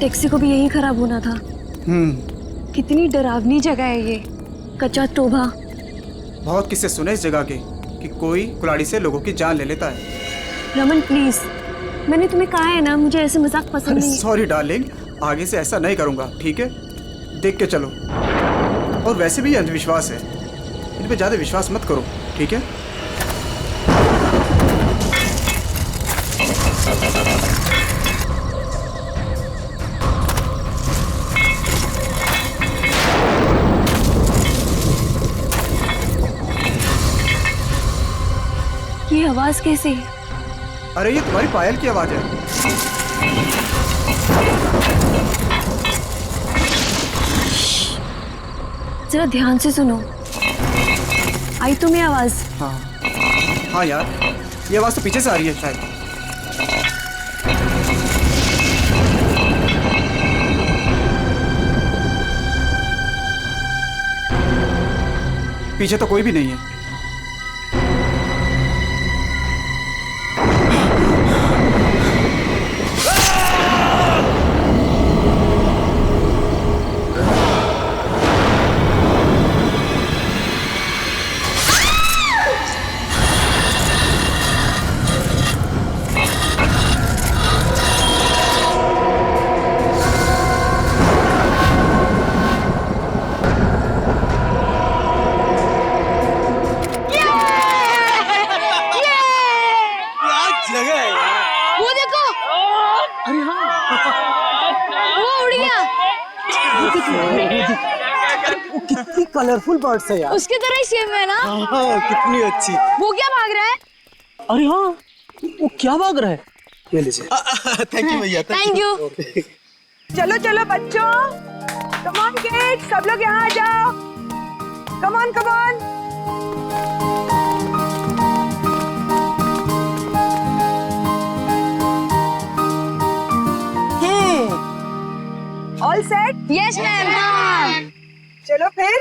Taxi को भी यही खराब होना था। कितनी डरावनी जगह है ये, कच्चा टोभा। बहुत किस्से सुने इस जगह के कि कोई कुल्हाड़ी से लोगों की जान ले लेता है। रमन प्लीज, मैंने तुम्हें कहा है ना, मुझे ऐसे मजाक पसंद नहीं। सॉरी डार्लिंग, आगे से ऐसा नहीं करूंगा, ठीक है? देख के चलो। और वैसे भी ये अंधविश्वास है, इन पे ज्यादा विश्वास मत करो, ठीक है? ये आवाज कैसी? अरे ये तुम्हारी पायल की आवाज है। जरा ध्यान से सुनो, आई तुम्हें आवाज? हाँ यार, ये आवाज तो पीछे से आ रही है शायद। पीछे तो कोई भी नहीं है। कितनी कलरफुल बर्ड्स है यार। उसकी तरह ही सेम है ना? हाँ, कितनी अच्छी। वो क्या भाग रहा है? अरे हाँ, वो क्या भाग रहा है? ये लीजिए। थैंक यू भैया। Thank you. चलो चलो बच्चों, कम ऑन किड्स, सब लोग यहाँ आ जाओ। Come on come on. All set? Yes ma'am. चलो फिर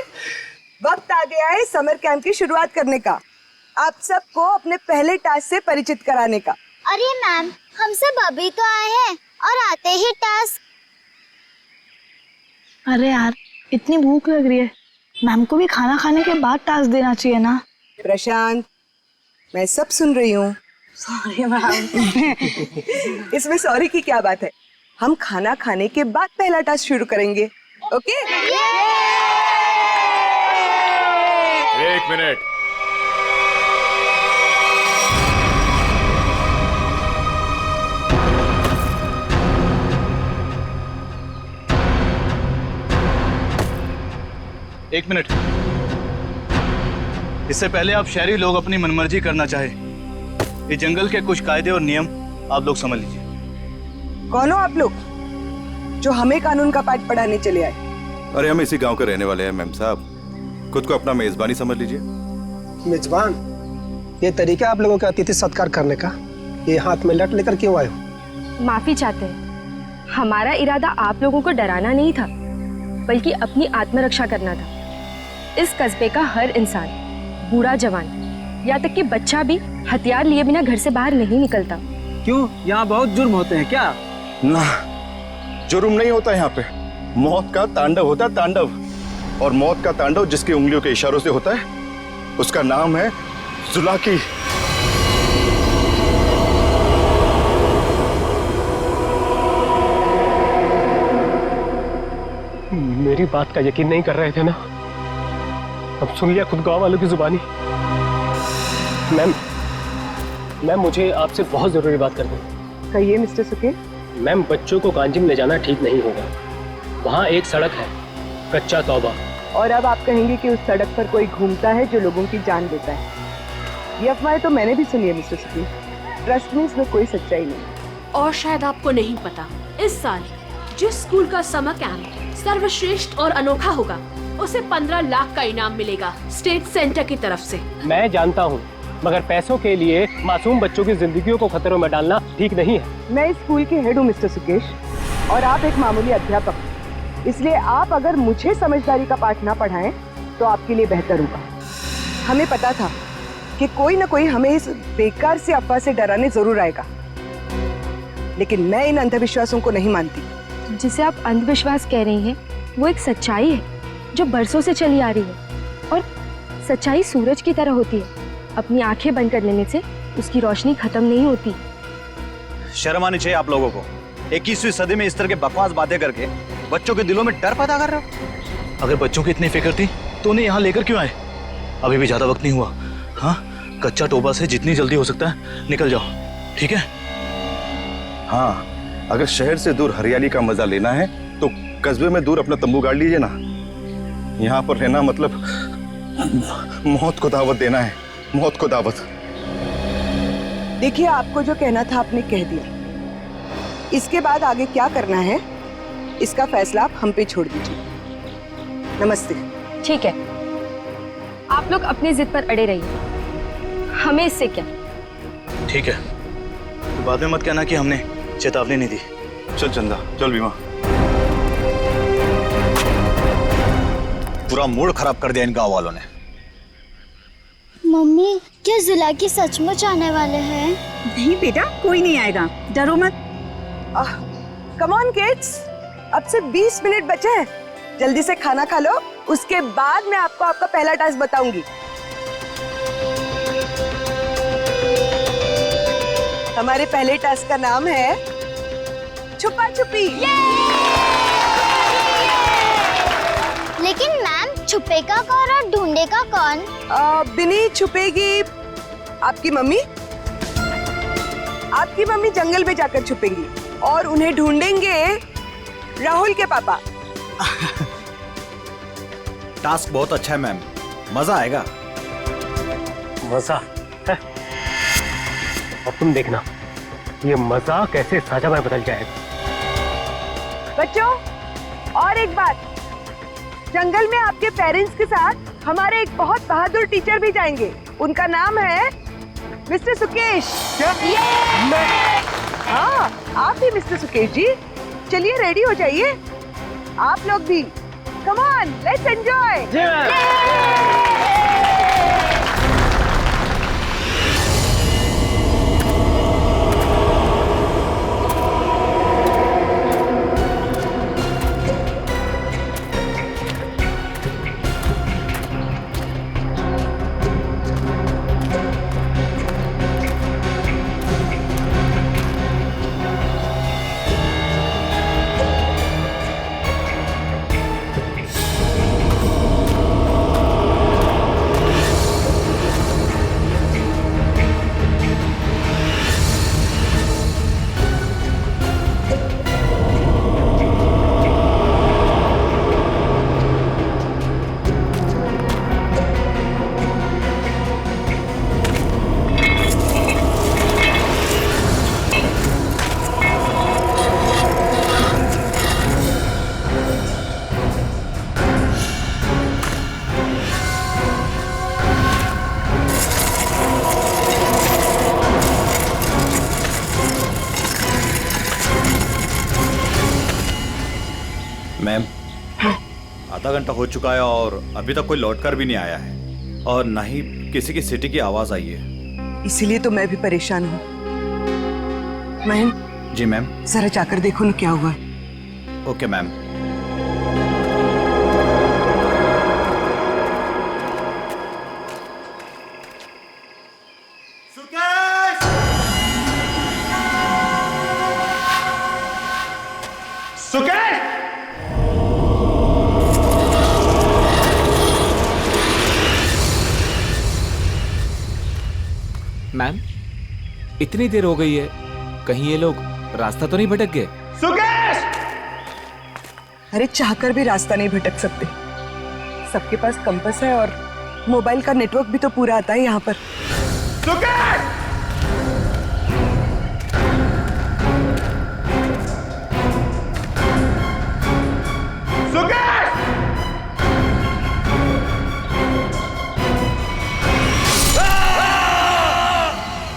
वक्त आ गया है समर कैंप की शुरुआत करने का। आप सबको अपने पहले टास्क से परिचित कराने का। अरे मैम, हम सब अभी तो आए हैं और आते ही टास्क। अरे यार, इतनी भूख लग रही है, मैम को भी खाना खाने के बाद टास्क देना चाहिए ना। प्रशांत, मैं सब सुन रही हूँ। Sorry ma'am. इसमें सॉरी की क्या बात है? हम खाना खाने के बाद पहला टास्क शुरू करेंगे, ओके? एक मिनट। एक मिनट। इससे पहले आप शहरी लोग अपनी मनमर्जी करना चाहे, ये जंगल के कुछ कायदे और नियम आप लोग समझ लीजिए। कौन हो आप लोग जो हमें कानून का पाठ पढ़ाने चले आए? अरे हम इसी गांव के रहने वाले हैं मैम साहब, खुद को अपना मेजबानी समझ लीजिए। मेजबान? ये तरीका आप लोगों का अतिथि सत्कार करने का? ये हाथ में लट लेकर क्यों आए हो? माफी चाहते हैं, हमारा इरादा आप लोगों को डराना नहीं था, बल्कि अपनी आत्मरक्षा करना था। इस कस्बे का हर इंसान, बूढ़ा जवान, यहाँ तक कि बच्चा भी हथियार लिए बिना घर से बाहर नहीं निकलता। क्यों, यहाँ बहुत जुर्म होते हैं क्या? ना, जुर्म नहीं होता यहाँ पे, मौत का तांडव होता है, तांडव। और मौत का तांडव जिसकी उंगलियों के इशारों से होता है, उसका नाम है जुलाकी। मेरी बात का यकीन नहीं कर रहे थे ना? अब सुन लिया खुद गांव वालों की जुबानी। मैम, मुझे आपसे बहुत जरूरी बात करनी है। कहिए मिस्टर सुके। मैम, बच्चों को कांजिम ले जाना ठीक नहीं होगा। वहाँ एक सड़क है, कच्चा तौबा। और अब आप कहेंगे कि उस सड़क पर कोई घूमता है जो लोगों की जान लेता है। ये अफवाह तो मैंने भी सुनी है मिस्टर सुके। ट्रस्ट में इसमें कोई सच्चाई नहीं। और शायद आपको नहीं पता, इस साल जिस स्कूल का समर कैंप सर्वश्रेष्ठ और अनोखा होगा, उसे 15 लाख का इनाम मिलेगा स्टेट सेंटर की तरफ से। मैं जानता हूँ, मगर पैसों के लिए मासूम बच्चों की जिंदगियों को खतरों में डालना ठीक नहीं है। मैं इस स्कूल की हेड हूँ मिस्टर सुकेश, और आप एक मामूली अध्यापक। इसलिए आप अगर मुझे समझदारी का पाठ ना पढ़ाएं तो आपके लिए बेहतर होगा। हमें पता था कि कोई ना कोई हमें इस बेकार से अफवाह से डराने जरूर आएगा, लेकिन मैं इन अंधविश्वासों को नहीं मानती। जिसे आप अंधविश्वास कह रही हैं वो एक सच्चाई है जो बरसों से चली आ रही है। और सच्चाई सूरज की तरह होती है, अपनी आंखें बंद कर लेने से उसकी रोशनी खत्म नहीं होती। शर्म आनी चाहिए आप लोगों को। 21वीं सदी में इस तरह के बकवास बातें करके बच्चों के दिलों में डर पैदा कर रहे हो। अगर बच्चों की इतनी फिक्र थी तो उन्हें यहाँ लेकर क्यों आए? अभी भी ज्यादा वक्त नहीं हुआ। हाँ, कच्चा टोबा से जितनी जल्दी हो सकता है निकल जाओ, ठीक है? हाँ, अगर शहर से दूर हरियाली का मजा लेना है तो कस्बे में दूर अपना तंबू गाड़ लीजिए ना। यहाँ पर रहना मतलब मौत को दावत देना है, मौत को दावत। देखिए, आपको जो कहना था आपने कह दिया। इसके बाद आगे क्या करना है इसका फैसला आप हम पे छोड़ दीजिए। नमस्ते। ठीक है, आप लोग अपनी जिद पर अड़े रहिए, हमें इससे क्या। ठीक है, तो बाद में मत कहना कि हमने चेतावनी नहीं दी। चल चंदा, चल बीमा। पूरा मूड खराब कर दिया इन गांव वालों ने। मम्मी, क्या जुलाकी सचमुच आने वाले हैं? नहीं बेटा, कोई नहीं आएगा, डरो मत। कम ऑन किड्स, अब से 20 मिनट बचे हैं। जल्दी से खाना खा लो, उसके बाद मैं आपको आपका पहला टास्क बताऊंगी। हमारे पहले टास्क का नाम है छुपा छुपी। लेकिन मैम, छुपेगा कौन और ढूंढेगा कौन? बिनी छुपेगी आपकी मम्मी। आपकी मम्मी जंगल में जाकर छुपेंगी और उन्हें ढूंढेंगे राहुल के पापा। टास्क बहुत अच्छा है मैम, मजा आएगा। मजा है। अब तुम देखना ये मजा कैसे साझा में बदल जाएगा। बच्चों, और एक बात, जंगल में आपके पेरेंट्स के साथ हमारे एक बहुत बहादुर टीचर भी जाएंगे। उनका नाम है मिस्टर सुकेश। क्या? हाँ, आप भी मिस्टर सुकेश जी। चलिए रेडी हो जाइए, आप लोग भी। Come on, let's enjoy. Ma'am, आधा घंटा हो चुका है और अभी तक कोई लौटकर भी नहीं आया है और ना ही किसी की सिटी की आवाज आई है। इसीलिए तो मैं भी परेशान हूँ। महन। जी मैम। जरा जाकर देखो ना क्या हुआ है। Okay ma'am. मैम, इतनी देर हो गई है, कहीं ये लोग रास्ता तो नहीं भटक गए? सुकेश! अरे चाहकर भी रास्ता नहीं भटक सकते। सबके पास कंपास है और मोबाइल का नेटवर्क भी तो पूरा आता है यहाँ पर। सुकेश!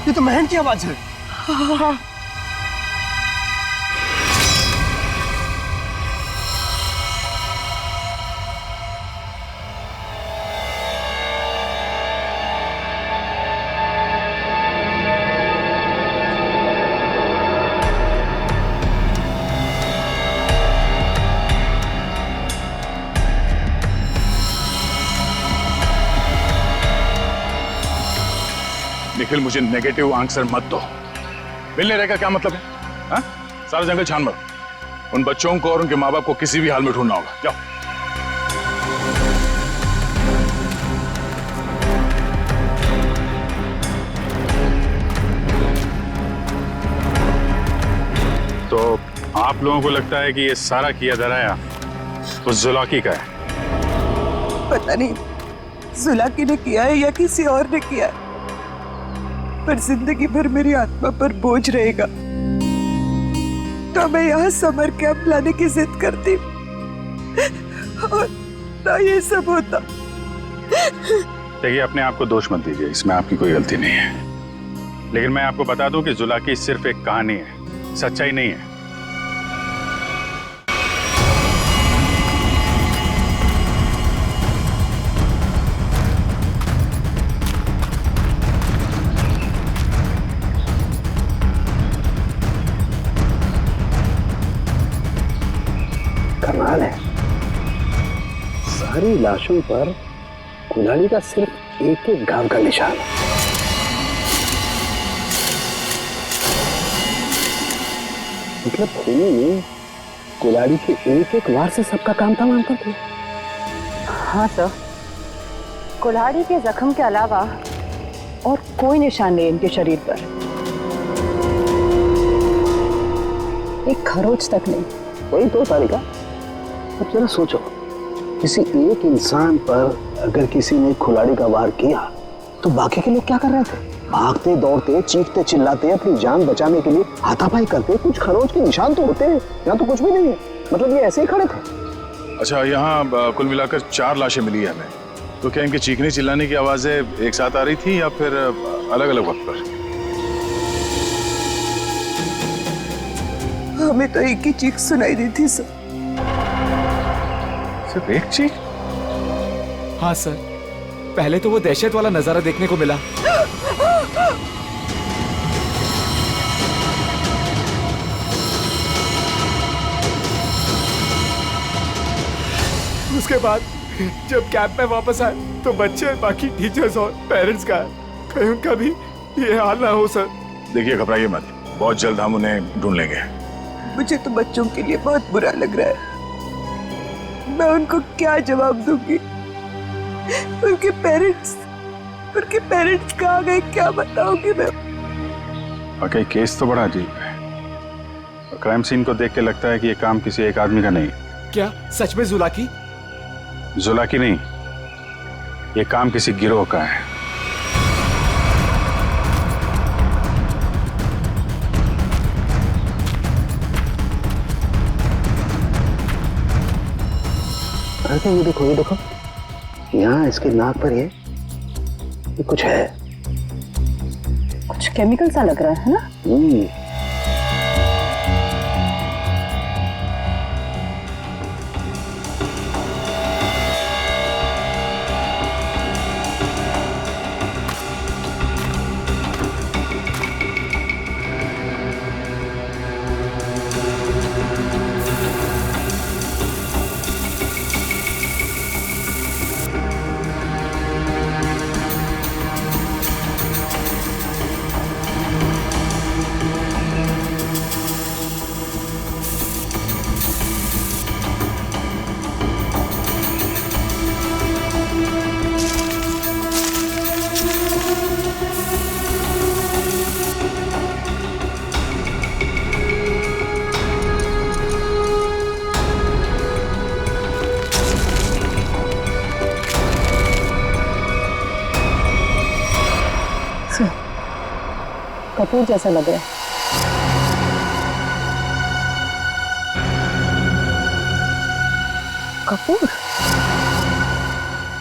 ये तो महन की आवाज है। हाँ। निखिल, मुझे नेगेटिव आंसर मत दो। मिलने रहेगा क्या मतलब है? हाँ? सारा जंगल छान मारो। उन बच्चों को और उनके माँ बाप को किसी भी हाल में ढूंढना होगा। जाओ। तो आप लोगों को लगता है कि ये सारा किया धराया तो जुलाकी का है? पता नहीं जुलाकी ने किया है या किसी और ने किया है, पर जिंदगी भर मेरी आत्मा पर बोझ रहेगा। तो मैं यहाँ समर कैंप लाने की जिद करती और ना ये सब होता। देखिए, अपने आप को दोष मत दीजिए, इसमें आपकी कोई गलती नहीं है। लेकिन मैं आपको बता दूं कि जुलाकी सिर्फ एक कहानी है, सच्चाई नहीं है। कमाल है, सारी लाशों पर कुल्हाड़ी का सिर्फ एक एक घाव का निशान है। मतलब खूनी ने कुल्हाड़ी के एक एक वार से सबका काम तमाम कर दिया। हाँ सर, कुल्हाड़ी के जख्म के अलावा और कोई निशान नहीं इनके शरीर पर। एक खरोच तक नहीं। वही तो तारिका, अब जरा सोचो, किसी एक इंसान पर अगर किसी ने कुल्हाड़ी का वार किया तो बाकी के लोग क्या कर रहे थे? भागते दौड़ते, चीखते चिल्लाते, अपनी जान बचाने के लिए हाथापाई करते। कुछ खरोच के निशान तो होते हैं, यहाँ तो कुछ भी नहीं है। मतलब ये ऐसे ही खड़े थे। अच्छा, यहाँ कुल मिलाकर 4 लाशें मिली है हमें। तो क्या इनके चीखने चिल्लाने की आवाजें एक साथ आ रही थी या फिर अलग अलग वक्त पर? हमें तो एक ही चीख सुनाई दी थी सर। सिर्फ एक चीख? हाँ सर, पहले तो वो दहशत वाला नजारा देखने को मिला। उसके बाद जब कैंप में वापस आए तो बच्चे, बाकी टीचर्स और पेरेंट्स का कहीं उनका भी ये हाल ना हो सर। देखिए, घबराइए मत, बहुत जल्द हम उन्हें ढूंढ लेंगे। मुझे तो बच्चों के लिए बहुत बुरा लग रहा है। मैं उनको क्या जवाब दूंगी? उनके पेरेंट्स कहाँ गए, क्या बताऊंगी मैं? वाकई केस तो बड़ा अजीब है। क्राइम सीन को देख के लगता है कि ये काम किसी एक आदमी का नहीं। क्या सच में जुलाकी? जुलाकी नहीं, ये काम किसी गिरोह का है। अरे ये देखो, यहाँ इसके नाक पर ये कुछ है, कुछ केमिकल सा लग रहा है ना? कपूर जैसा लग रहा है।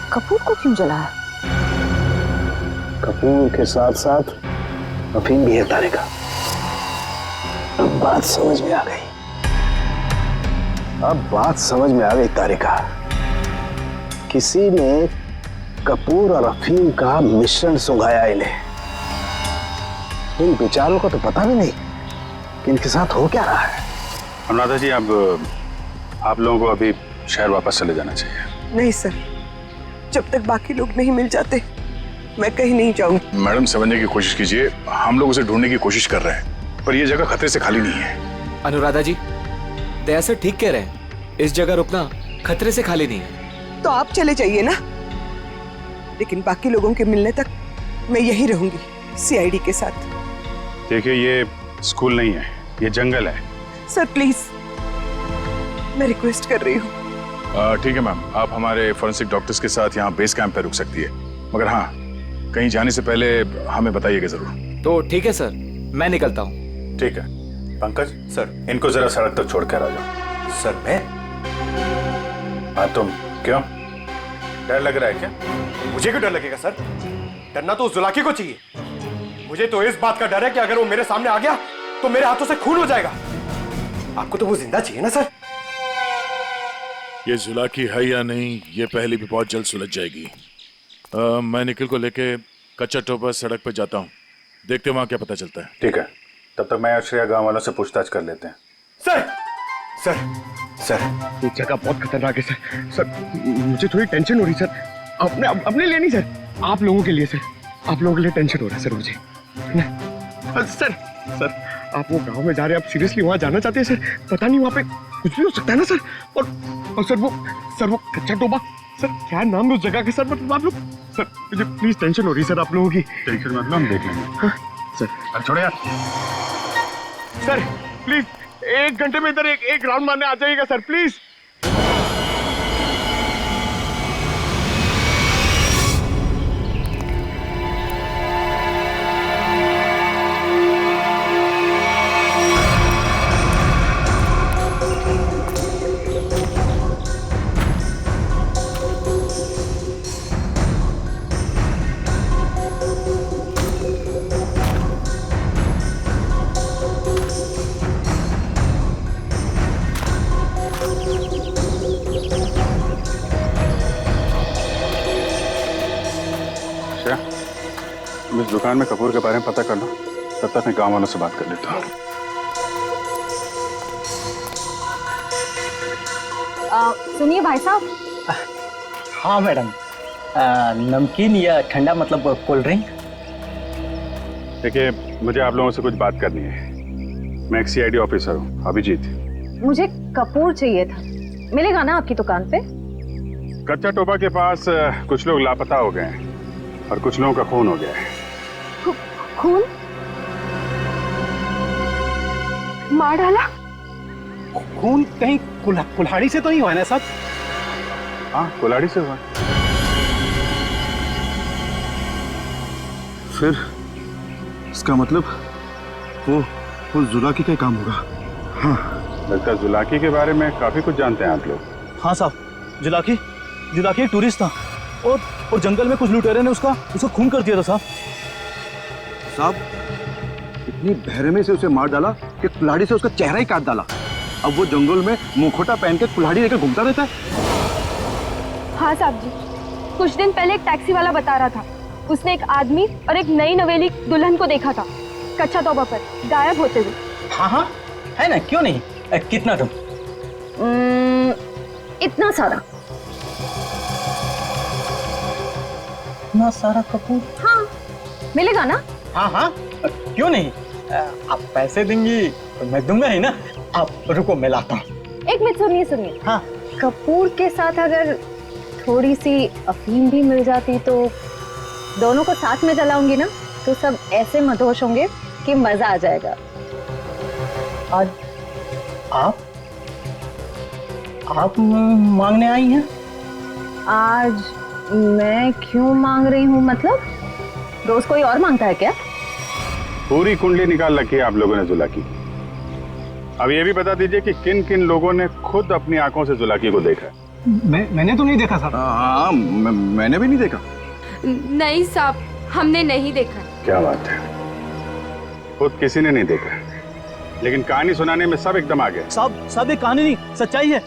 कपूर को क्यों जलाया? कपूर के साथ साथ अफीम भी है तारिका। अब बात समझ में आ गई तारिका। किसी ने कपूर और अफीम का मिश्रण सुंघाया इन्हें। इन बेचारों को तो पता भी नहीं कि इनके साथ हो क्या रहा है। अनुराधा जी, अब आप लोगों को अभी शहर वापस चले जाना चाहिए। नहीं सर, जब तक बाकी लोग नहीं मिल जाते मैं कहीं नहीं जाऊंगी। मैडम समझने की कोशिश कीजिए, हम लोग उसे ढूंढने की कोशिश कर रहे हैं, पर यह जगह खतरे से खाली नहीं है। अनुराधा जी, दया सर ठीक कह रहे हैं, इस जगह रुकना खतरे से खाली नहीं है। तो आप चले जाइए ना, लेकिन बाकी लोगों के मिलने तक मैं यहीं रहूंगी सीआईडी के साथ। देखिए, ये स्कूल नहीं है, ये जंगल है। सर प्लीज, मैं रिक्वेस्ट कर रही हूँ। ठीक है मैम, आप हमारे फॉरेंसिक डॉक्टर्स के साथ यहाँ बेस कैंप पे रुक सकती है, मगर हाँ, कहीं जाने से पहले हमें बताइएगा जरूर। तो ठीक है सर, मैं निकलता हूँ। ठीक है। पंकज सर, इनको जरा सड़क तक छोड़कर आ जाओ। सर मैं? हाँ तुम, क्यों डर लग रहा है क्या? मुझे क्यों डर लगेगा सर? डरना तो उस जुलाकी को चाहिए। मुझे तो इस बात का डर है कि अगर वो मेरे सामने आ गया तो मेरे हाथों से खून हो जाएगा। आपको तो वो जिंदा चाहिए ना सर? ये जुलाकी है या नहीं, ये पहले भी बहुत जल्द सुलझ जाएगी। मैं निखिल को लेके कच्चा टोपा सड़क पे जाता हूँ, देखते वहां क्या पता चलता है। ठीक है, तब तक मैं और श्रेया गांव वालों से पूछताछ कर लेते हैं। सर सर सर, ये जगह बहुत खतरनाक है सर। सर मुझे थोड़ी टेंशन हो रही सर, अपने लिए नहीं सर, आप लोगों के लिए सर। आप लोगों के लिए टेंशन हो रहा है सर मुझे। सर सर, आप वो गांव में जा रहे हैं, आप सीरियसली वहां जाना चाहते हैं सर? पता नहीं वहां पे कुछ भी हो सकता है ना सर। और सर वो कच्चा टोबा, सर क्या नाम है उस जगह के सर? मतलब आप लोग सर, मुझे प्लीज टेंशन हो रही है सर आप लोगों की। टेंशन मतलब हम देख लेंगे। हाँ, सर अब छोड़ो यार। सर प्लीज 1 घंटे में इधर एक राउंड मारने आ जाइएगा सर प्लीज। इस दुकान में कपूर के बारे में पता कर लो, तब तक मैं गांव वालों से बात कर लेता हूँ। सुनिए भाई साहब। हाँ मैडम, नमकीन या ठंडा मतलब कोल्ड ड्रिंक? देखिए, मुझे आप लोगों से कुछ बात करनी है। मैं एक सीआईडी ऑफिसर हूँ, अभिजीत। मुझे कपूर चाहिए था, मिलेगा ना आपकी दुकान पे? कच्चा टोबा के पास कुछ लोग लापता हो गए हैं और कुछ लोगों का खून हो गया है। खून? मार डाला? खून कहीं कुल्हाड़ी से तो नहीं हुआ ना साहब? हाँ, कुल्हाड़ी से हुआ। फिर इसका मतलब वो जुलाकी का काम होगा। हाँ, लगता है जुलाकी के बारे में काफी कुछ जानते हैं आप लोग। हाँ साहब, जुलाकी एक टूरिस्ट था और जंगल में कुछ लुटेरे ने उसका खून कर दिया था साहब, इतनी बहरमे से उसे मार डाला कि कुल्हाड़ी से उसका चेहरा ही काट डाला। अब वो जंगल में मुखोटा पहन के कुल्हाड़ी लेकर घूमता रहता है। हाँ साहब जी, कुछ दिन पहले एक टैक्सी वाला बता रहा था, उसने एक आदमी और एक नई नवेली दुल्हन को देखा था कच्चा तोबा पर गायब होते हुए। हाँ, है ना, क्यों नहीं? कितना तुम? इतना सारा। इतना सारा कपूर? हाँ, मिलेगा ना? हाँ, क्यों नहीं? आप पैसे देंगी तो मैं दूंगा ही ना। आप रुको, मैं लाता हूँ। एक मिनट, सुनिए। हाँ, कपूर के साथ अगर थोड़ी सी अफीम भी मिल जाती तो दोनों को साथ में जलाऊंगी ना, तो सब ऐसे मदहोश होंगे कि मजा आ जाएगा। आज आप मांगने आई हैं? आज मैं क्यों मांग रही हूँ? मतलब रोज कोई और मांगता है क्या? पूरी कुंडली निकाल रखी है आप लोगों ने जुलाकी। अब ये भी बता दीजिए कि किन किन लोगों ने खुद अपनी आंखों से जुलाकी को देखा? मैंने तो नहीं देखा साहब। हाँ, मैंने भी नहीं देखा। नहीं साहब, हमने नहीं देखा। क्या बात है, खुद किसी ने नहीं देखा, लेकिन कहानी सुनाने में सब एकदम आ गए। साहब ये कहानी नहीं, सच्चाई है।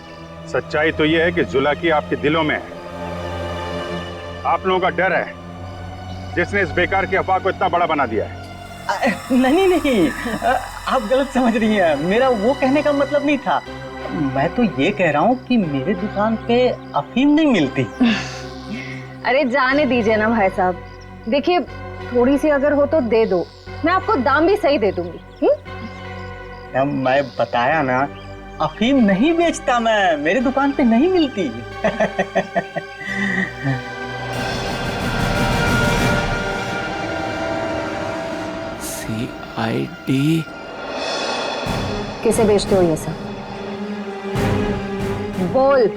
सच्चाई तो ये है कि जुलाकी आपके दिलों में है। आप लोगों का डर है जिसने इस बेकार की अफवाह को इतना बड़ा बना दिया है। नहीं, आप गलत समझ रही हैं। मेरा वो कहने का मतलब नहीं था। मैं तो ये कह रहा हूँ कि मेरे दुकान पे अफीम नहीं मिलती। अरे जाने दीजिए ना भाई साहब, देखिए थोड़ी सी अगर हो तो दे दो, मैं आपको दाम भी सही दे दूंगी। मैं बताया ना, अफीम नहीं बेचता मैं, मेरी दुकान पे नहीं मिलती। CID किसे बेचते हो ये सब? बोल।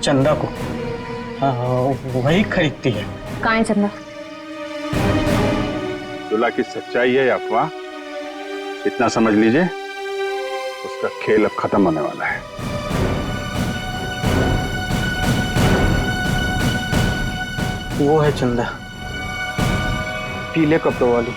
चंदा को। हाँ, वही खरीदती है। कहाँ है चंदा? जुला की सच्चाई है अफवाह, इतना समझ लीजिए, उसका खेल अब खत्म होने वाला है। वो है चंदा, पीले कपड़ों वाली।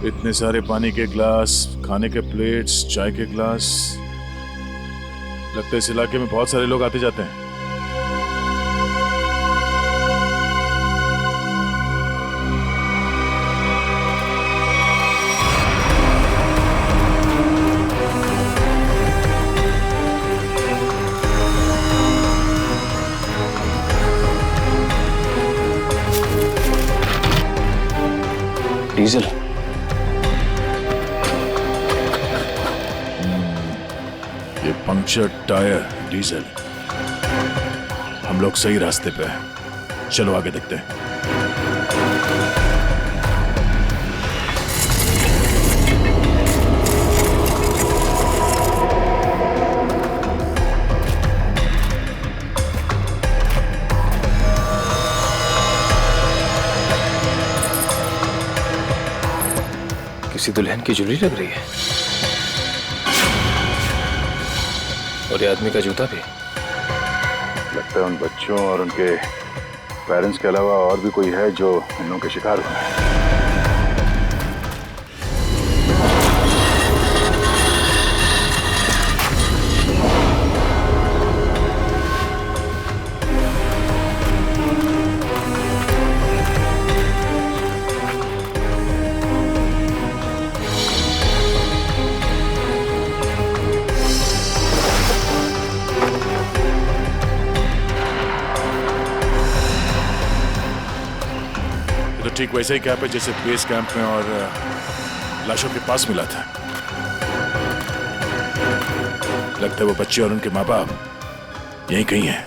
इतने सारे पानी के ग्लास, खाने के प्लेट्स, चाय के ग्लास, लगता है इस इलाके में बहुत सारे लोग आते जाते हैं। डीजल। ये पंक्चर टायर, डीजल। हम लोग सही रास्ते पे हैं, चलो आगे देखते हैं। किसी दुल्हन की ज्वेलरी लग रही है, और ये आदमी का जूता भी। लगता है उन बच्चों और उनके पेरेंट्स के अलावा और भी कोई है जो इन लोगों के शिकार हुए हैं। ठीक वैसे ही कैप है जैसे बेस कैंप में और लाशों के पास मिला था। लगता है वो बच्चे और उनके माँ बाप यहीं कहीं हैं।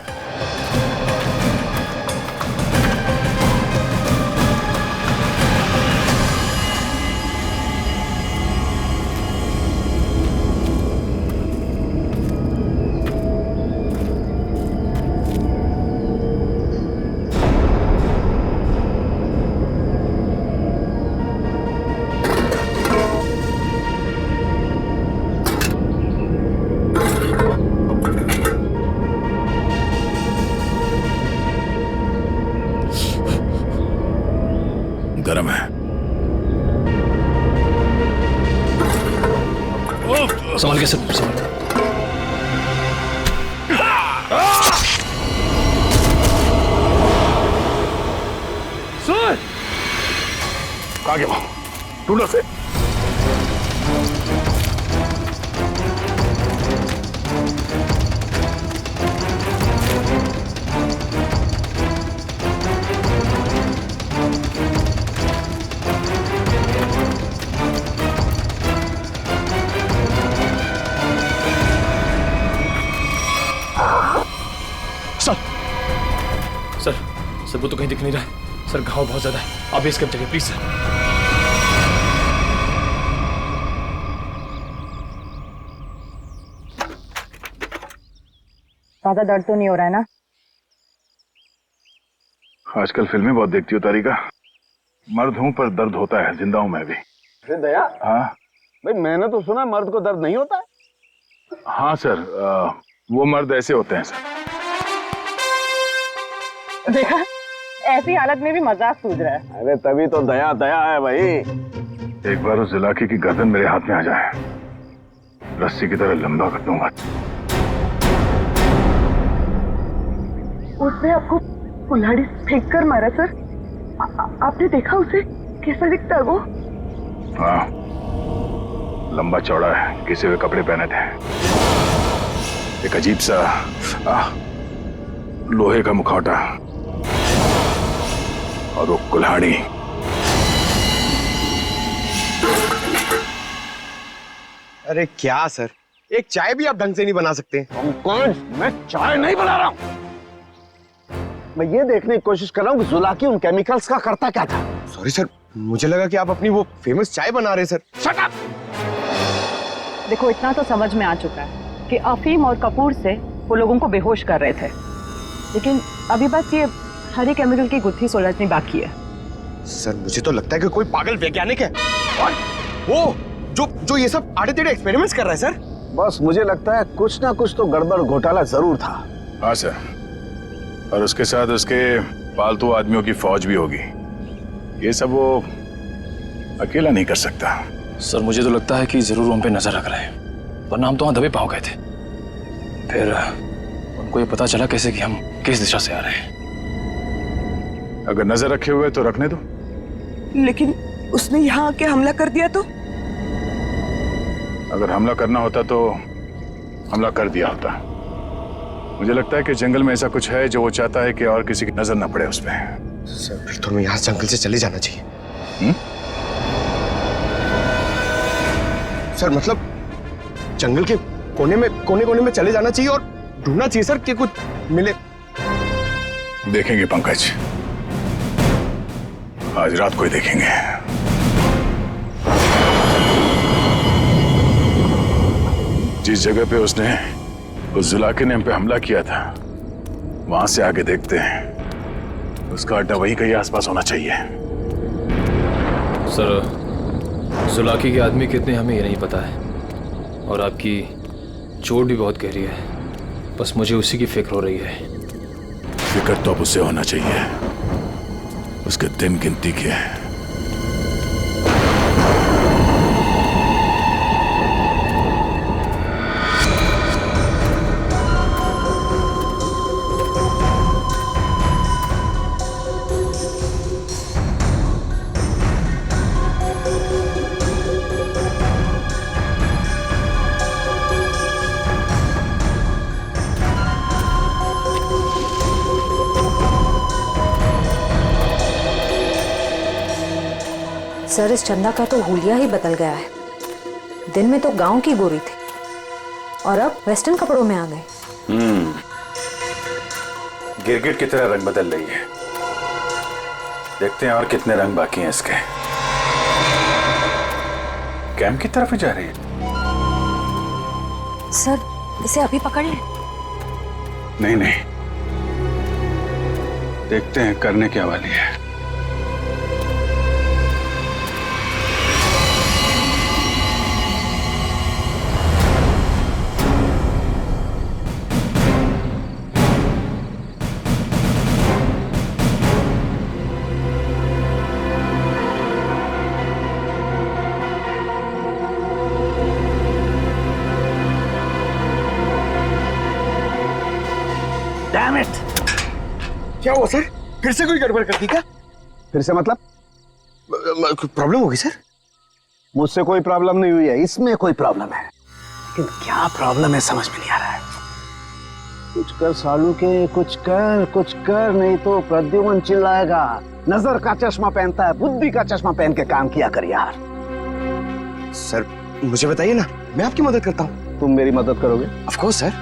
गरम है। संभाल के सब संभाल। सर कहाँ गया वो? ढूंढो से। सर वो तो कहीं दिख नहीं रहा है सर, घाव बहुत ज्यादा है, आप बेस कैंप चलिए प्लीज सर। ज्यादा दर्द तो नहीं हो रहा है ना? आजकल फिल्में बहुत देखती हो तारिका। मर्द हूं पर दर्द होता है, जिंदा हूं मैं भी। दया, हाँ भाई मैंने तो सुना मर्द को दर्द नहीं होता है। हाँ सर, वो मर्द ऐसे होते हैं सर। देखा, ऐसी हालत में भी मजाक सूझ रहा है। अरे तभी तो दया दया है भाई। एक बार उस जुलाकी की गर्दन मेरे हाथ में आ जाए, रस्सी की तरह लंबा कर दूंगा। उसने आपको कुल्हाड़ी फेंक कर मारा सर? आपने देखा उसे? कैसा दिखता है वो? हाँ, लंबा चौड़ा है, घिसे हुए कपड़े पहने थे, एक अजीब सा लोहे का मुखौटा और वो कुल्हाड़ी। अरे क्या सर, एक चाय भी आप ढंग से नहीं बना सकते? कौन? मैं चाय नहीं बना रहा हूं। मैं ये देखने की कोशिश कर रहा हूँ कि जुलाकी उन केमिकल्स का करता क्या था। सॉरी सर, मुझे लगा कि आप अपनी वो फेमस चाय बना रहे सर। Shut up! देखो, इतना तो समझ में आ चुका है कि अफीम और कपूर से वो लोगों को बेहोश कर रहे थे, लेकिन अभी बस ये हरी केमिकल की गुत्थी सुलझनी बाकी है। सर मुझे तो लगता है कि कोई पागल वैज्ञानिक है और वो जो ये सब आड़े टेढ़े एक्सपेरिमेंट्स कर रहा है सर। बस मुझे लगता है कुछ ना कुछ तो गड़बड़ घोटाला जरूर था। हाँ सर, और उसके साथ उसके पालतू आदमियों की फौज भी होगी। ये सब वो अकेला नहीं कर सकता। सर मुझे तो लगता है कि जरूर हम पे नजर रख रहे हैं, वरना हम तो वहां दबे पांव गए थे। फिर उनको ये पता चला कैसे कि हम किस दिशा से आ रहे हैं। अगर नजर रखे हुए तो रखने दो। लेकिन उसने यहाँ आके हमला कर दिया तो? अगर हमला करना होता तो हमला कर दिया होता। मुझे लगता है कि जंगल में ऐसा कुछ है जो वो चाहता है कि और किसी की नजर ना पड़े उस पर। सर फिर तो हमें यहाँ जंगल से चले जाना चाहिए। सर मतलब जंगल के कोने में चले जाना चाहिए और ढूंढना चाहिए सर कि कुछ मिले। देखेंगे पंकज, आज रात को ही देखेंगे। जिस जगह पे उसने उस जुलाकी ने हम पे हमला किया था, वहां से आगे देखते हैं। उसका अड्डा वही कहीं आसपास होना चाहिए। सर जुलाकी के आदमी कितने हमें ये नहीं पता है, और आपकी चोट भी बहुत गहरी है। बस मुझे उसी की फिक्र हो रही है। फिक्र तो अब उसे होना चाहिए, उसके दिन गिनती के हैं। सर इस चंदा का तो हुलिया ही बदल गया है। दिन में तो गांव की गोरी थी और अब वेस्टर्न कपड़ों में आ गए। गिरगिट की तरह रंग बदल रही है। देखते हैं और कितने रंग बाकी हैं इसके। कैंप की तरफ ही जा रही है। सर इसे अभी पकड़े? नहीं नहीं, देखते हैं करने क्या वाली है। Damn it! क्या हुआ सर? फिर से कोई गड़बड़ कर दी क्या? फिर से मतलब? प्रॉब्लम होगी सर? मुझसे कोई प्रॉब्लम नहीं हुई है, इसमें कोई प्रॉब्लम है। लेकिन क्या प्रॉब्लम है समझ में नहीं आ रहा है। कुछ कर सालू के, कुछ कर, नहीं तो प्रद्युमन चिल्लाएगा। नजर का चश्मा पहनता है, बुद्धि का चश्मा पहन के काम किया कर यार। सर मुझे बताइए ना, मैं आपकी मदद करता हूँ। तुम मेरी मदद करोगे? Of course sir.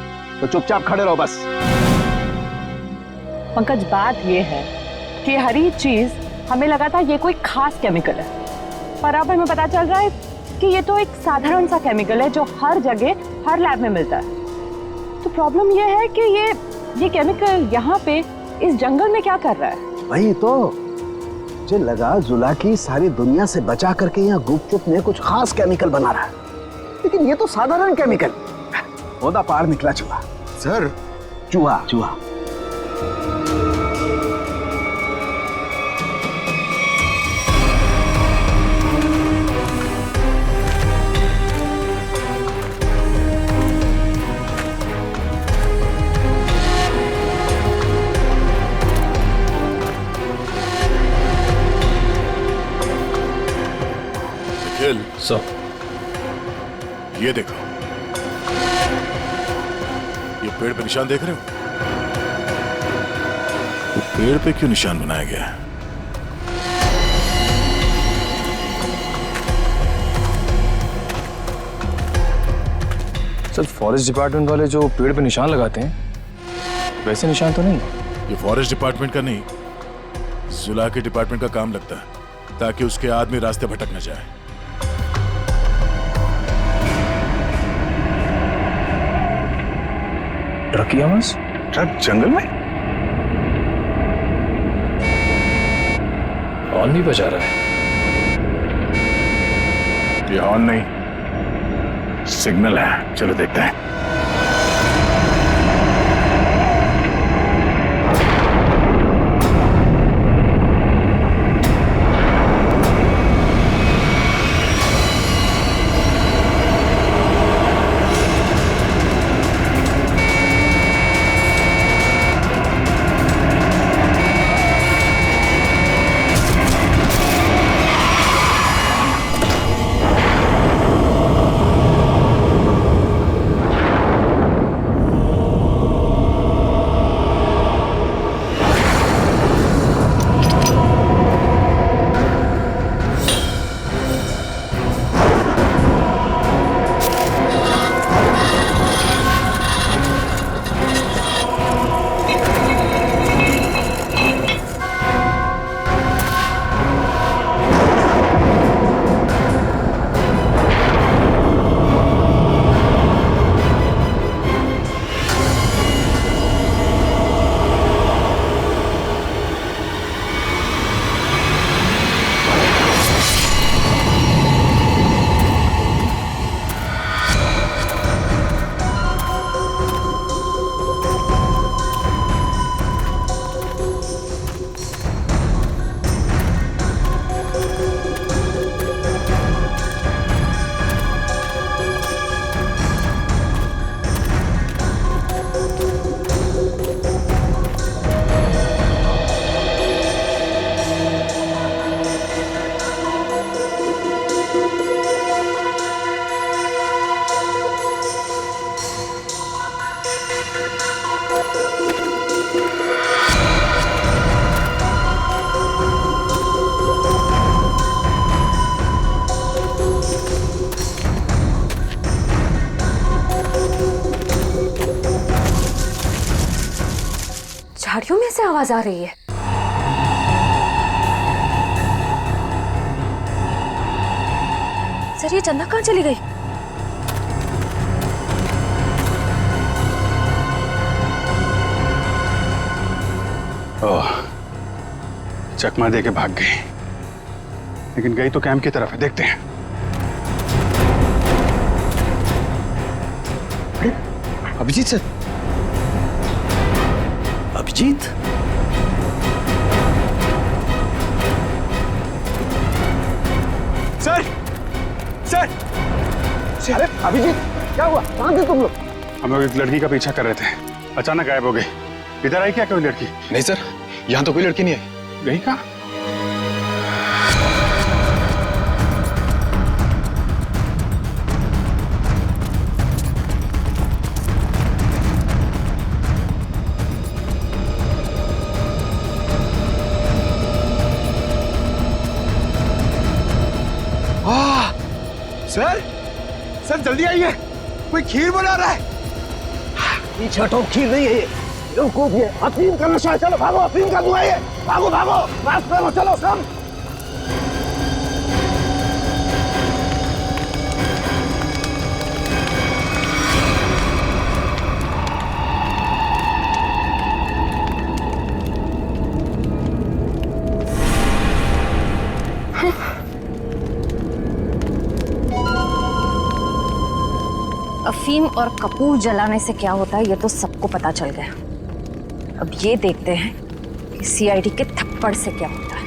तो चुपचाप खड़े रहो बस। पंकज, बात ये है कि हरी चीज हमें लगा था ये कोई खास केमिकल है, पर अब हमें पता चल रहा है कि ये तो एक साधारण सा केमिकल है जो हर जगह हर लैब में मिलता है। तो प्रॉब्लम ये है कि ये केमिकल यहाँ पे इस जंगल में क्या कर रहा है? वही तो मुझे लगा जुलाकी सारी दुनिया से बचा करके यहाँ गुपचुप में कुछ खास केमिकल बना रहा है, लेकिन ये तो साधारण केमिकल। ओदा पार निकला चूहा। सर चूहा सर ये देखो, ये पेड़ पे निशान देख रहे हो? तो पेड़ पे क्यों निशान बनाया गया है? सर फॉरेस्ट डिपार्टमेंट वाले जो पेड़ पे निशान लगाते हैं वैसे निशान तो नहीं? ये फॉरेस्ट डिपार्टमेंट का नहीं, जुला के डिपार्टमेंट का काम लगता है, ताकि उसके आदमी रास्ते भटक न जाए। ट्रक की आवाज? ट्रक जंगल में? हॉर्न भी बजा रहा है। ये हॉर्न नहीं, सिग्नल है। चलो देखते हैं। झाड़ियों में से आवाज आ रही है। सर ये चंदा कहाँ चली गई? ओह, चकमा दे के भाग गई, लेकिन गई तो कैंप की तरफ है। देखते हैं। Abhijit sir. Abhijit? Sir, sir, अरे अभिजीत, क्या हुआ? कहाँ थे तुम लोग? हम लोग एक लड़की का पीछा कर रहे थे, अचानक गायब हो गई। इधर आई क्या कोई लड़की? नहीं सर, यहाँ तो कोई लड़की नहीं आई। गई कहाँ? सर, सर जल्दी आइए, कोई खीर बना रहा है। पीछे हटो, खीर नहीं है ये, बेवकूफ ये। अफीम का नशा है। चलो भागो, अफीम का धुआं है। भागो भागो, माफ करो, चलो सब। अफीम और कपूर जलाने से क्या होता है ये तो सबको पता चल गया। अब ये देखते हैं कि सीआईडी के थप्पड़ से क्या होता है।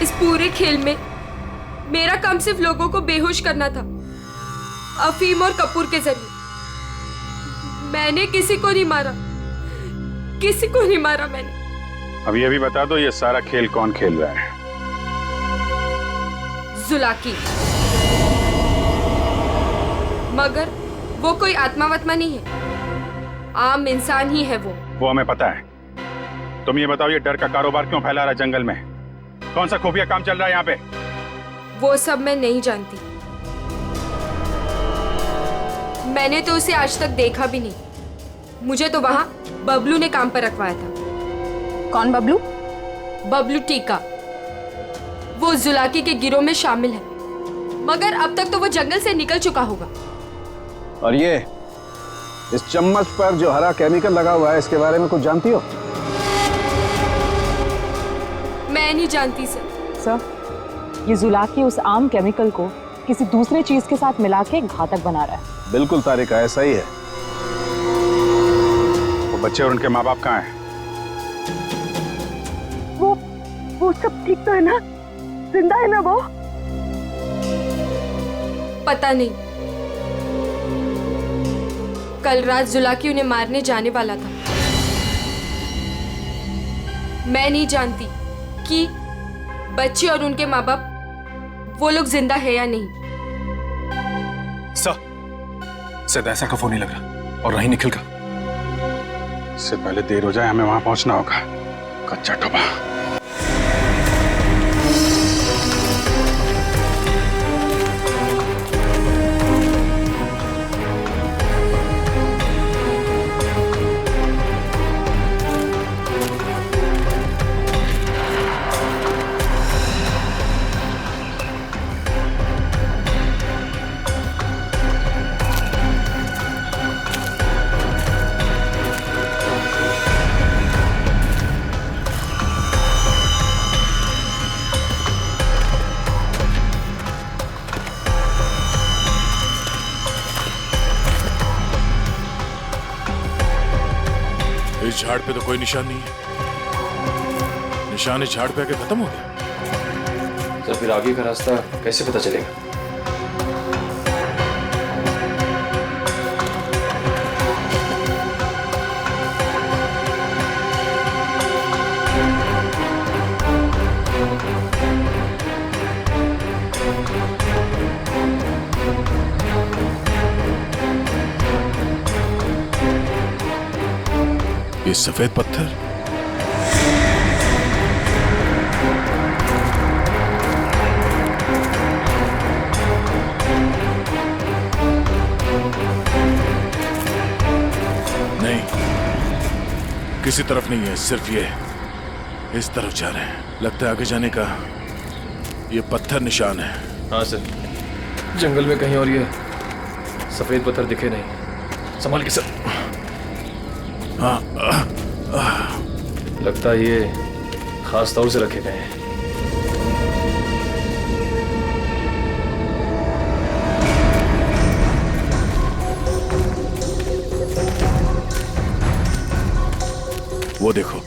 इस पूरे खेल में मेरा काम सिर्फ लोगों को बेहोश करना था, अफीम और कपूर के जरिए। मैंने किसी को नहीं मारा, किसी को नहीं मारा मैंने। अब ये भी बता दो, ये सारा खेल कौन खेल रहा है? जुलाकी। मगर वो कोई आत्मा वत्मा नहीं है, आम इंसान ही है वो हमें पता है। तुम ये बताओ, ये डर का कारोबार क्यों फैला रहा है जंगल में? कौन सा खुफिया काम चल रहा है यहाँ पे? वो सब मैं नहीं जानती। मैंने तो उसे आज तक देखा भी नहीं। मुझे तो वहां बबलू ने काम पर रखवाया था। कौन बबलू? बबलू टीका। वो जुलाकी के गिरोह में शामिल है, मगर अब तक तो वो जंगल से निकल चुका होगा। और ये इस चम्मच पर जो हरा केमिकल लगा हुआ है, इसके बारे में कुछ जानती हो? मैं नहीं जानती सर। सर, ये जुलाकी उस आम केमिकल को किसी दूसरे चीज के साथ मिला के घातक बना रहा है। बिल्कुल तारिका, ऐसा ही है। वो बच्चे और उनके माँ बाप कहाँ हैं? वो सब ठीक तो है ना? जिंदा है ना वो? पता नहीं। कल रात जुलाकी उन्हें मारने जाने वाला था। मैं नहीं जानती कि बच्चे और उनके माँ बाप वो लोग जिंदा है या नहीं। शायद ऐसा का फोन नहीं लग रहा, और नहीं निखिल का। इससे पहले देर हो जाए, हमें वहां पहुंचना होगा। कच्चा टोपा। इस झाड़ पे तो कोई निशान नहीं है। निशान इस झाड़ पे आके खत्म हो गया। तो फिर आगे का रास्ता कैसे पता चलेगा? ये सफेद पत्थर, नहीं, किसी तरफ नहीं है, सिर्फ ये इस तरफ जा रहे हैं। लगता है आगे जाने का ये पत्थर निशान है। हाँ सर, जंगल में कहीं और ये सफेद पत्थर दिखे नहीं। संभाल के सर। हाँ, लगता है ये खास तौर से रखे गए हैं। वो देखो,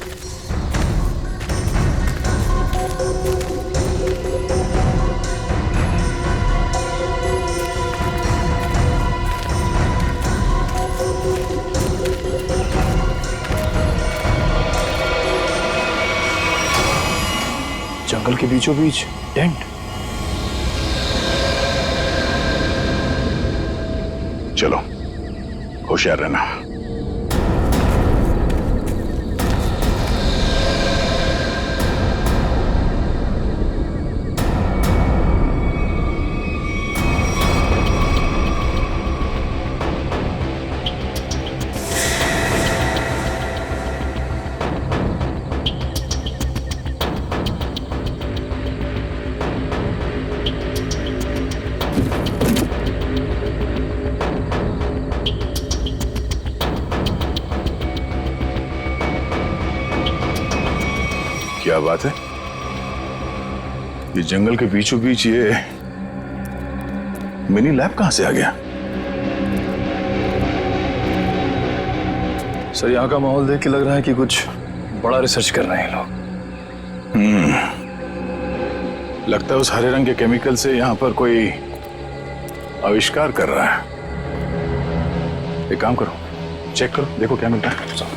जंगल के बीचों बीच टेंट। चलो, होशियार रहना। क्या बात है? ये जंगल के बीचों बीच ये मिनी लैब कहां से आ गया? सर, यहाँ का माहौल देख के लग रहा है कि कुछ बड़ा रिसर्च कर रहे हैं लोग। लगता है उस हरे रंग के केमिकल से यहाँ पर कोई आविष्कार कर रहा है। एक काम करो, चेक करो, देखो क्या मिलता है।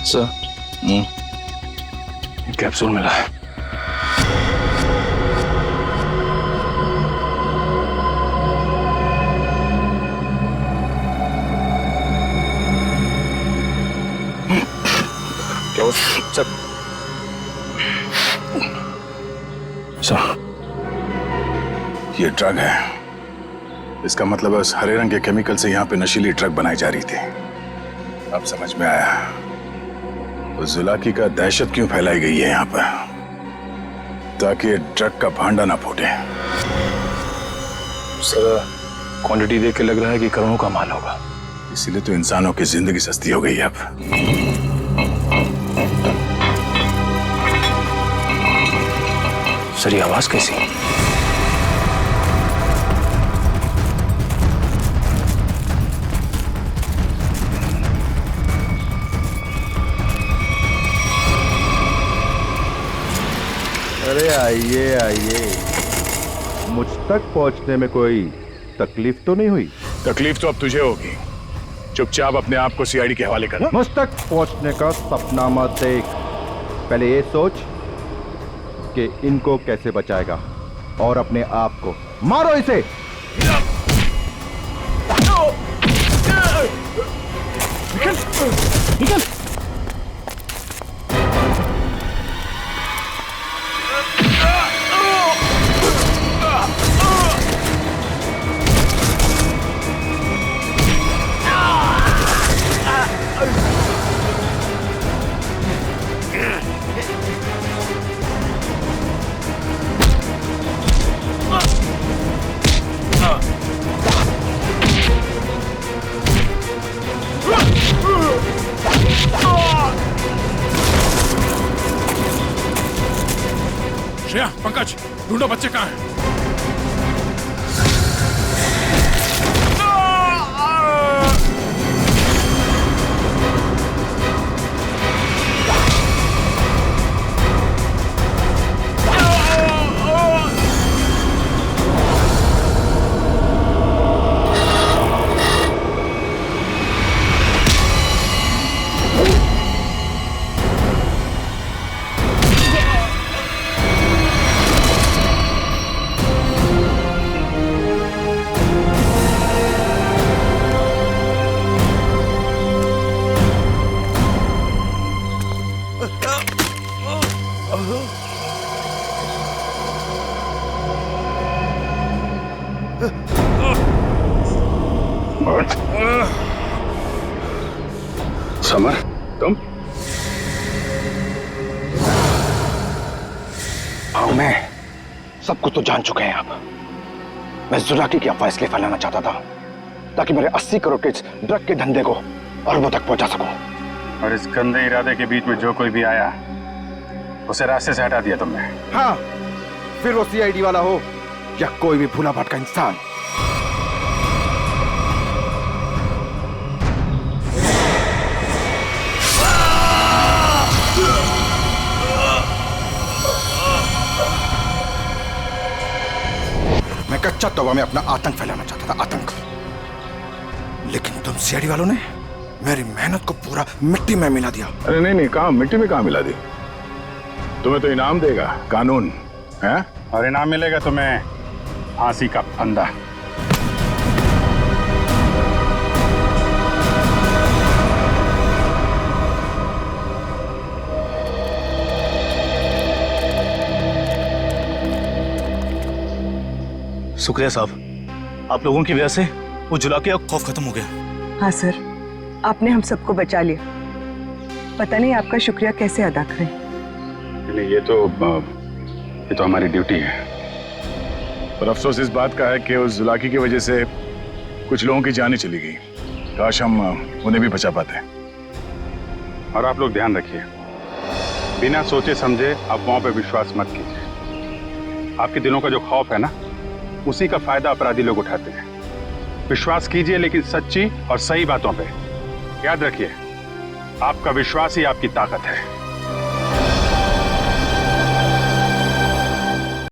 सर, कैप्सूल मिला है। क्या सर? सर, ये ड्रग है। इसका मतलब है उस हरे रंग के केमिकल से यहाँ पे नशीली ड्रग बनाई जा रही थी। अब समझ में आया तो जुलाकी का दहशत क्यों फैलाई गई है यहाँ पर, ताकि ये ड्रग का भांडा ना फूटे। सर, क्वांटिटी देख के लग रहा है कि करोड़ों का माल होगा। इसीलिए तो इंसानों की जिंदगी सस्ती हो गई है अब। सर, ये आवाज कैसी? अरे आइए आइए, मुझ तक पहुंचने में कोई तकलीफ तो नहीं हुई? तकलीफ तो अब तुझे होगी। चुपचाप अपने आप को सीआईडी के हवाले कर। मुझ तक पहुंचने का सपना मत देख, पहले ये सोच कि इनको कैसे बचाएगा, और अपने आप को मारो इसे। निकल, निकल। श्रेया, पंकज, ढूंढो बच्चे कहाँ हैं। समर, तुम? हाँ, मैं सब कुछ तो जान चुके हैं अब। मैं जुलाकी की अफवाह इसलिए फैलाना चाहता था ताकि मेरे 80 करोड़ के इस ड्रग के धंधे को अरबों तक पहुंचा सकूं। और इस गंदे इरादे के बीच में जो कोई भी आया उसे रास्ते से हटा दिया तुमने। हाँ, फिर वो सीआईडी वाला हो या कोई भी भूला भटका इंसान। मैं कच्चा तवा में अपना आतंक फैलाना चाहता था, आतंक। लेकिन तुम सीआईडी वालों ने मेरी मेहनत को पूरा मिट्टी में मिला दिया। अरे नहीं, कहाँ मिट्टी में कहाँ मिला दी? तुम्हें तो इनाम देगा कानून, है? और इनाम मिलेगा तुम्हें फांसी का फंदा। शुक्रिया साहब, आप लोगों की वजह से वो जुलाकी का खौफ खत्म हो गया। हाँ सर, आपने हम सबको बचा लिया। पता नहीं आपका शुक्रिया कैसे अदा करें। नहीं, ये तो हमारी ड्यूटी है। पर अफसोस इस बात का है कि उस जुलाकी की वजह से कुछ लोगों की जानें चली गई। काश हम उन्हें भी बचा पाते। और आप लोग ध्यान रखिए, बिना सोचे समझे अफवाहों पे विश्वास मत कीजिए। आपके दिलों का जो खौफ है ना, उसी का फायदा अपराधी लोग उठाते हैं। विश्वास कीजिए, लेकिन सच्ची और सही बातों पे। याद रखिए, आपका विश्वास ही आपकी ताकत है।